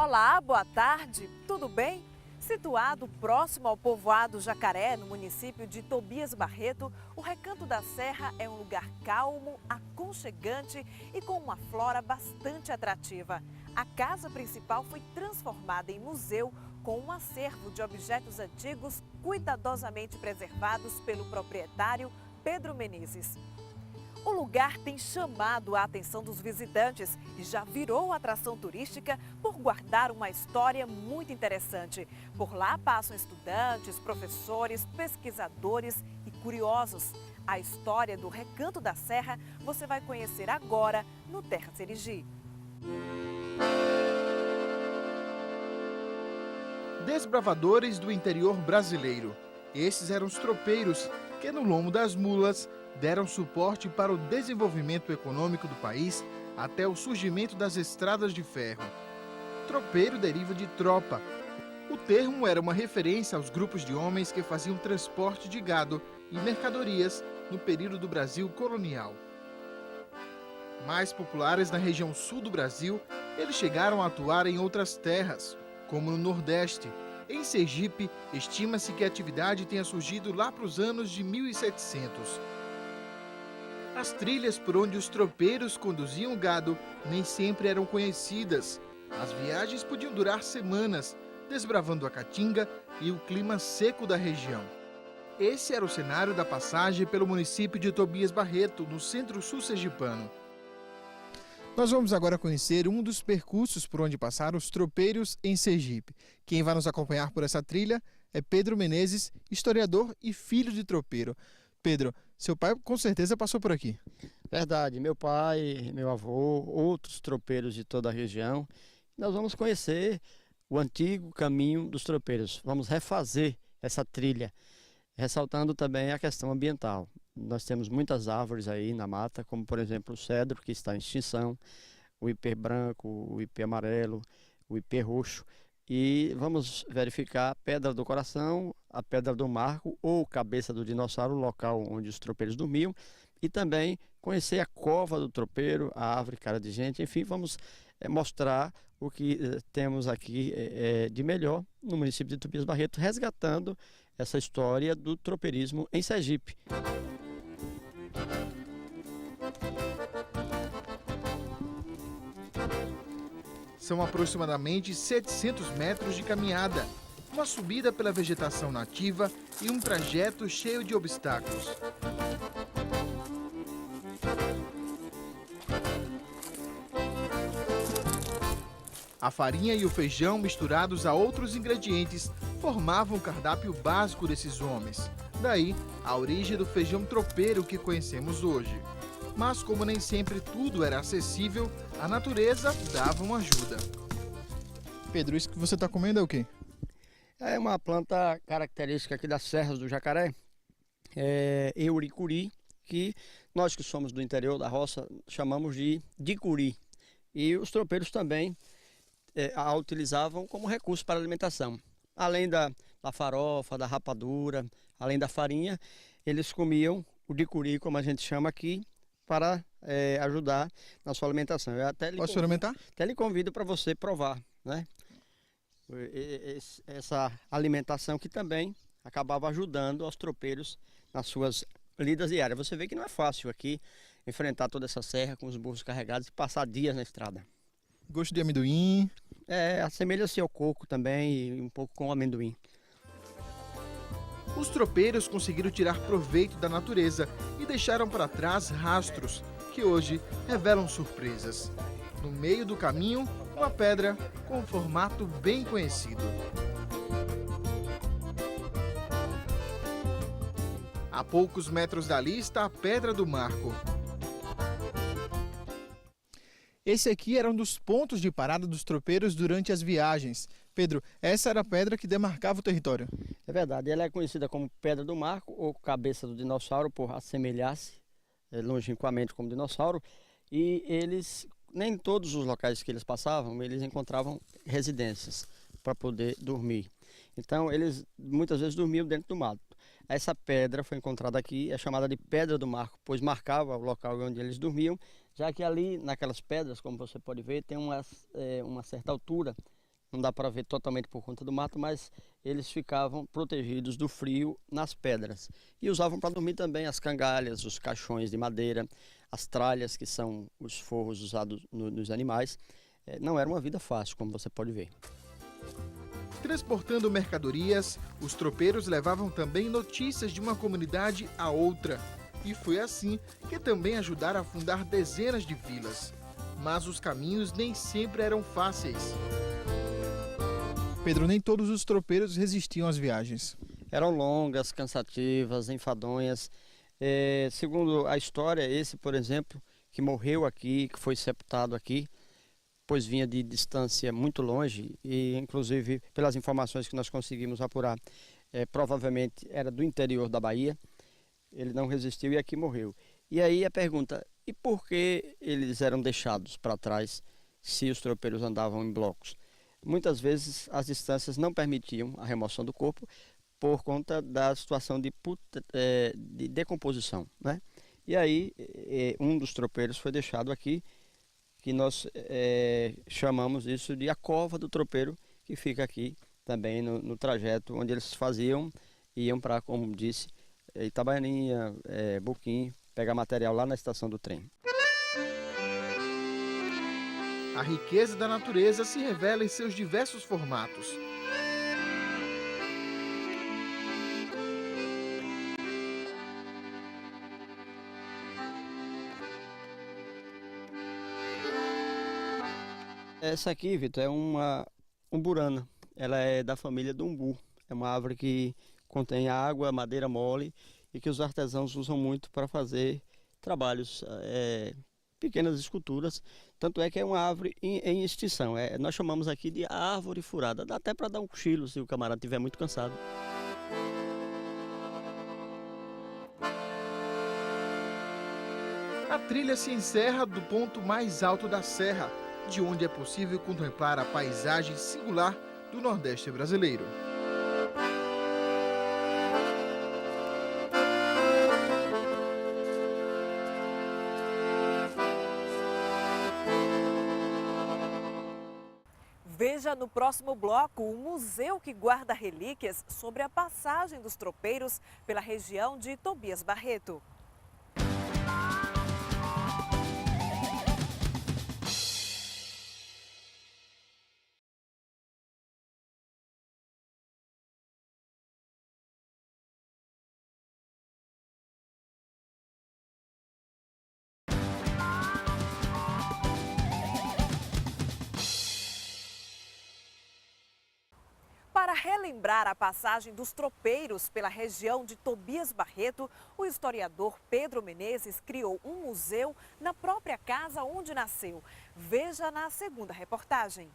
Olá, boa tarde, tudo bem? Situado próximo ao povoado Jacaré, no município de Tobias Barreto, o Recanto da Serra é um lugar calmo, aconchegante e com uma flora bastante atrativa. A casa principal foi transformada em museu com um acervo de objetos antigos cuidadosamente preservados pelo proprietário Pedro Menezes. O lugar tem chamado a atenção dos visitantes e já virou atração turística por guardar uma história muito interessante. Por lá passam estudantes, professores, pesquisadores e curiosos. A história do Recanto da Serra você vai conhecer agora no Terra Serigi. Desbravadores do interior brasileiro. Esses eram os tropeiros que, no lombo das mulas, deram suporte para o desenvolvimento econômico do país até o surgimento das estradas de ferro. Tropeiro deriva de tropa. O termo era uma referência aos grupos de homens que faziam transporte de gado e mercadorias no período do Brasil colonial. Mais populares na região sul do Brasil, eles chegaram a atuar em outras terras, como no Nordeste. Em Sergipe, estima-se que a atividade tenha surgido lá para os anos de 1700. As trilhas por onde os tropeiros conduziam o gado nem sempre eram conhecidas. As viagens podiam durar semanas, desbravando a caatinga e o clima seco da região. Esse era o cenário da passagem pelo município de Tobias Barreto, no centro-sul sergipano. Nós vamos agora conhecer um dos percursos por onde passaram os tropeiros em Sergipe. Quem vai nos acompanhar por essa trilha é Pedro Menezes, historiador e filho de tropeiro. Pedro, seu pai com certeza passou por aqui. Verdade, meu pai, meu avô, outros tropeiros de toda a região. Nós vamos conhecer o antigo caminho dos tropeiros. Vamos refazer essa trilha, ressaltando também a questão ambiental. Nós temos muitas árvores aí na mata, como por exemplo o cedro, que está em extinção, o ipê branco, o ipê amarelo, o ipê roxo. E vamos verificar a Pedra do Coração, a Pedra do Marco ou Cabeça do Dinossauro, o local onde os tropeiros dormiam. E também conhecer a Cova do Tropeiro, a Árvore Cara de Gente. Enfim, vamos mostrar o que temos aqui de melhor no município de Tobias Barreto, resgatando essa história do tropeirismo em Sergipe. São aproximadamente 700 metros de caminhada, uma subida pela vegetação nativa e um trajeto cheio de obstáculos. A farinha e o feijão misturados a outros ingredientes formavam o cardápio básico desses homens. Daí, a origem do feijão tropeiro que conhecemos hoje. Mas como nem sempre tudo era acessível, a natureza dava uma ajuda. Pedro, isso que você está comendo é o quê? É uma planta característica aqui das serras do Jacaré, Euricuri, que nós que somos do interior da roça chamamos de dicuri. E os tropeiros também a utilizavam como recurso para alimentação. Além da farofa, da rapadura, além da farinha, eles comiam o dicuri, como a gente chama aqui, para ajudar na sua alimentação. Posso experimentar? Até lhe convido para você provar, né? Essa alimentação que também acabava ajudando aos tropeiros nas suas lidas diárias. Você vê que não é fácil aqui enfrentar toda essa serra com os burros carregados e passar dias na estrada. Gosto de amendoim. Assemelha-se ao coco também e um pouco com o amendoim. Os tropeiros conseguiram tirar proveito da natureza e deixaram para trás rastros que hoje revelam surpresas. No meio do caminho, uma pedra com um formato bem conhecido. A poucos metros dali está a Pedra do Marco. Esse aqui era um dos pontos de parada dos tropeiros durante as viagens. Pedro, essa era a pedra que demarcava o território. É verdade, ela é conhecida como Pedra do Marco ou Cabeça do Dinossauro, por assemelhar-se longínquamente como dinossauro. E eles, nem todos os locais que eles passavam, eles encontravam residências para poder dormir. Então eles muitas vezes dormiam dentro do mato. Essa pedra foi encontrada aqui, é chamada de Pedra do Marco, pois marcava o local onde eles dormiam, já que ali naquelas pedras, como você pode ver, tem uma certa altura não dá para ver totalmente por conta do mato, mas eles ficavam protegidos do frio nas pedras. E usavam para dormir também as cangalhas, os caixões de madeira, as tralhas, que são os forros usados nos animais. Não era uma vida fácil, como você pode ver. Transportando mercadorias, os tropeiros levavam também notícias de uma comunidade a outra. E foi assim que também ajudaram a fundar dezenas de vilas. Mas os caminhos nem sempre eram fáceis. Pedro, nem todos os tropeiros resistiam às viagens. Eram longas, cansativas, enfadonhas. Segundo a história, esse, por exemplo, que morreu aqui, que foi sepultado aqui, pois vinha de distância muito longe e, inclusive, pelas informações que nós conseguimos apurar, provavelmente era do interior da Bahia. Ele não resistiu e aqui morreu. E aí a pergunta, e por que eles eram deixados para trás se os tropeiros andavam em blocos? Muitas vezes as distâncias não permitiam a remoção do corpo por conta da situação de decomposição, né? E aí um dos tropeiros foi deixado aqui, que nós chamamos isso de a cova do tropeiro, que fica aqui também no trajeto onde eles iam para, como disse, Itabaianinha, Buquim, pegar material lá na estação do trem. A riqueza da natureza se revela em seus diversos formatos. Essa aqui, Vitor, é uma umburana. Ela é da família do umbu. É uma árvore que contém água, madeira mole e que os artesãos usam muito para fazer trabalhos, pequenas esculturas. Tanto é que é uma árvore em extinção. Nós chamamos aqui de árvore furada. Dá até para dar um cochilo se o camarada estiver muito cansado. A trilha se encerra do ponto mais alto da serra, de onde é possível contemplar a paisagem singular do Nordeste brasileiro. Veja no próximo bloco o museu que guarda relíquias sobre a passagem dos tropeiros pela região de Tobias Barreto. Para relembrar a passagem dos tropeiros pela região de Tobias Barreto, o historiador Pedro Menezes criou um museu na própria casa onde nasceu. Veja na segunda reportagem.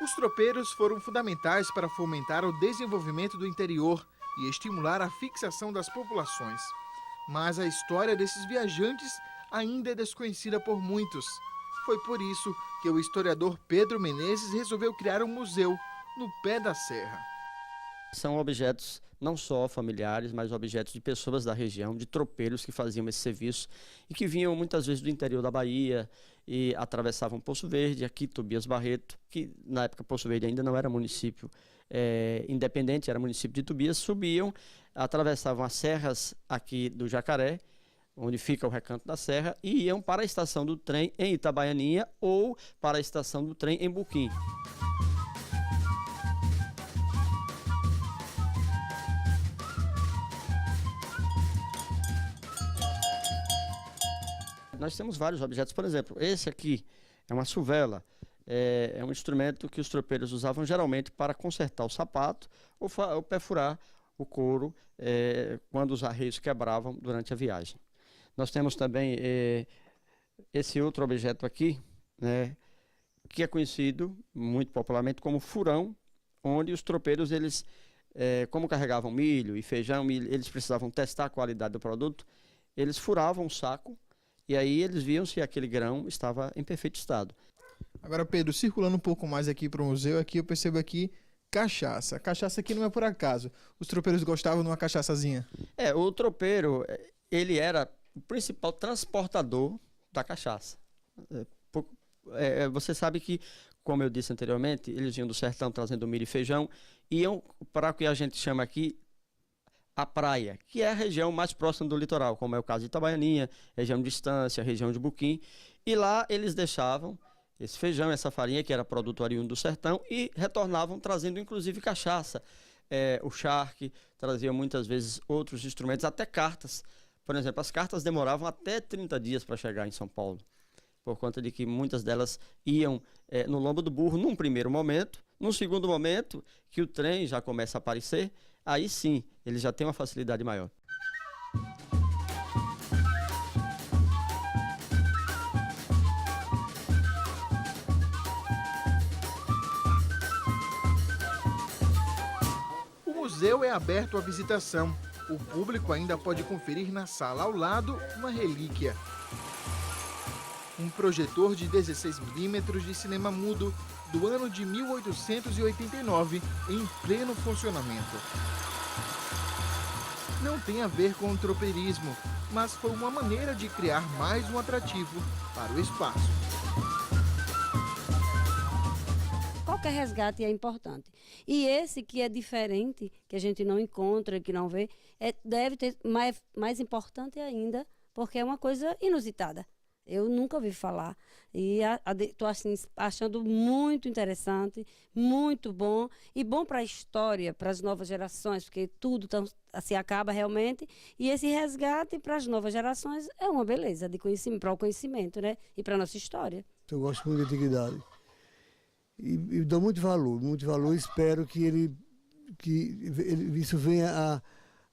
Os tropeiros foram fundamentais para fomentar o desenvolvimento do interior e estimular a fixação das populações. Mas a história desses viajantes ainda é desconhecida por muitos. Foi por isso que o historiador Pedro Menezes resolveu criar um museu no pé da serra. São objetos não só familiares, mas objetos de pessoas da região, de tropeiros que faziam esse serviço e que vinham muitas vezes do interior da Bahia e atravessavam Poço Verde, aqui Tobias Barreto, que na época Poço Verde ainda não era município independente, era município de Tobias, subiam, atravessavam as serras aqui do Jacaré, onde fica o Recanto da Serra, e iam para a estação do trem em Itabaianinha ou para a estação do trem em Buquim. Nós temos vários objetos, por exemplo, esse aqui é uma suvela, é um instrumento que os tropeiros usavam geralmente para consertar o sapato ou perfurar o couro quando os arreios quebravam durante a viagem. Nós temos também esse outro objeto aqui, né, que é conhecido muito popularmente como furão, onde os tropeiros, eles, como carregavam milho e feijão, eles precisavam testar a qualidade do produto, eles furavam o saco e aí eles viam se aquele grão estava em perfeito estado. Agora, Pedro, circulando um pouco mais aqui para o museu, aqui eu percebo aqui cachaça. Cachaça aqui não é por acaso. Os tropeiros gostavam de uma cachaçazinha. O tropeiro, ele era o principal transportador da cachaça. Você sabe que como eu disse anteriormente, eles vinham do sertão trazendo milho e feijão, iam para o que a gente chama aqui a praia, que é a região mais próxima do litoral, como é o caso de Itabaianinha, região de Estância, região de Buquim, e lá eles deixavam esse feijão, essa farinha, que era produto oriundo do sertão, e retornavam trazendo inclusive cachaça, o charque, traziam muitas vezes outros instrumentos, até cartas. Por exemplo, as cartas demoravam até 30 dias para chegar em São Paulo, por conta de que muitas delas iam no lombo do burro num primeiro momento. Num segundo momento, que o trem já começa a aparecer, aí sim, ele já tem uma facilidade maior. O museu é aberto à visitação. O público ainda pode conferir na sala ao lado uma relíquia. Um projetor de 16mm de cinema mudo do ano de 1889 em pleno funcionamento. Não tem a ver com o tropeirismo, mas foi uma maneira de criar mais um atrativo para o espaço. Qualquer resgate é importante. E esse que é diferente, que a gente não encontra, que não vê, deve ter mais importante ainda, porque é uma coisa inusitada. Eu nunca ouvi falar. E estou assim, achando muito interessante, muito bom. E bom para a história, para as novas gerações, porque tudo assim, acaba realmente. E esse resgate para as novas gerações é uma beleza de conhecimento, para o conhecimento, né? E para a nossa história. Eu gosto muito de antiguidade. E dou muito valor. Espero que isso venha a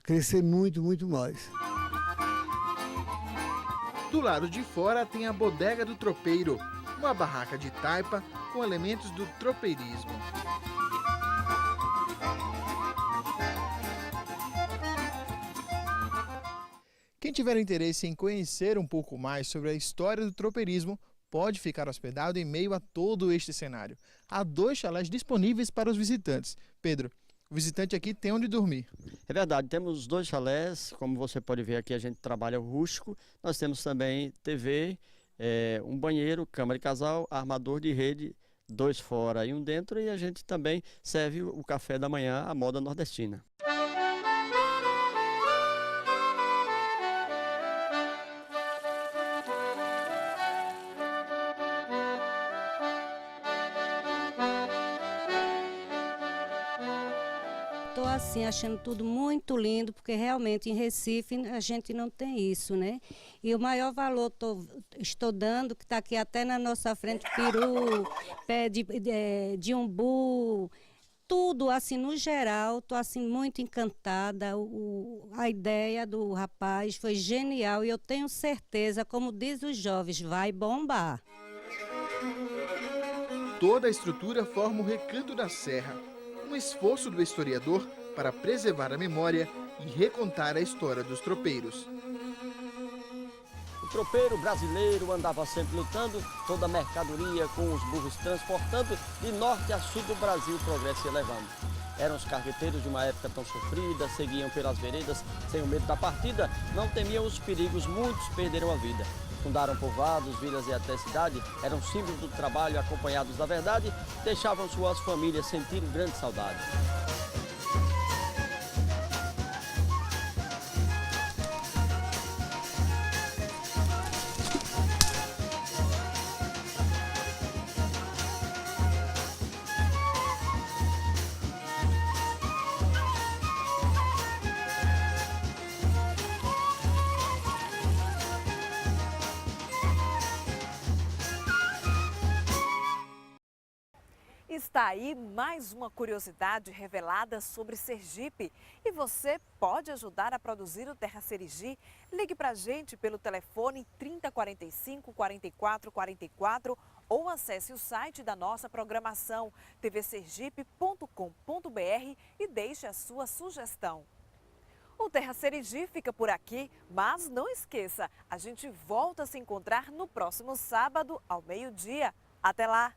crescer muito, muito mais. Do lado de fora tem a Bodega do Tropeiro, uma barraca de taipa com elementos do tropeirismo. Quem tiver interesse em conhecer um pouco mais sobre a história do tropeirismo, pode ficar hospedado em meio a todo este cenário. Há 2 chalés disponíveis para os visitantes. Pedro, o visitante aqui tem onde dormir. É verdade, temos 2 chalés, como você pode ver aqui a gente trabalha rústico, nós temos também TV, um banheiro, cama de casal, armador de rede, 2 fora e 1 dentro, e a gente também serve o café da manhã à moda nordestina. Estou assim achando tudo muito lindo, porque realmente em Recife a gente não tem isso, né? E o maior valor estou dando, que está aqui até na nossa frente, peru, pé de umbu, tudo assim no geral. Estou assim muito encantada. A ideia do rapaz foi genial e eu tenho certeza, como diz os jovens, vai bombar. Toda a estrutura forma o Recanto da Serra, um esforço do historiador para preservar a memória e recontar a história dos tropeiros. O tropeiro brasileiro andava sempre lutando, toda a mercadoria com os burros transportando, de norte a sul do Brasil o progresso ia levando. Eram os cargueteiros de uma época tão sofrida, seguiam pelas veredas sem o medo da partida, não temiam os perigos, muitos perderam a vida. Fundaram povoados, vilas e até cidade, eram símbolos do trabalho acompanhados da verdade, deixavam suas famílias sentir grande saudade. Está aí mais uma curiosidade revelada sobre Sergipe. E você pode ajudar a produzir o Terra Serigi? Ligue para a gente pelo telefone 3045 4444 ou acesse o site da nossa programação tvsergipe.com.br e deixe a sua sugestão. O Terra Serigi fica por aqui, mas não esqueça, a gente volta a se encontrar no próximo sábado ao meio-dia. Até lá!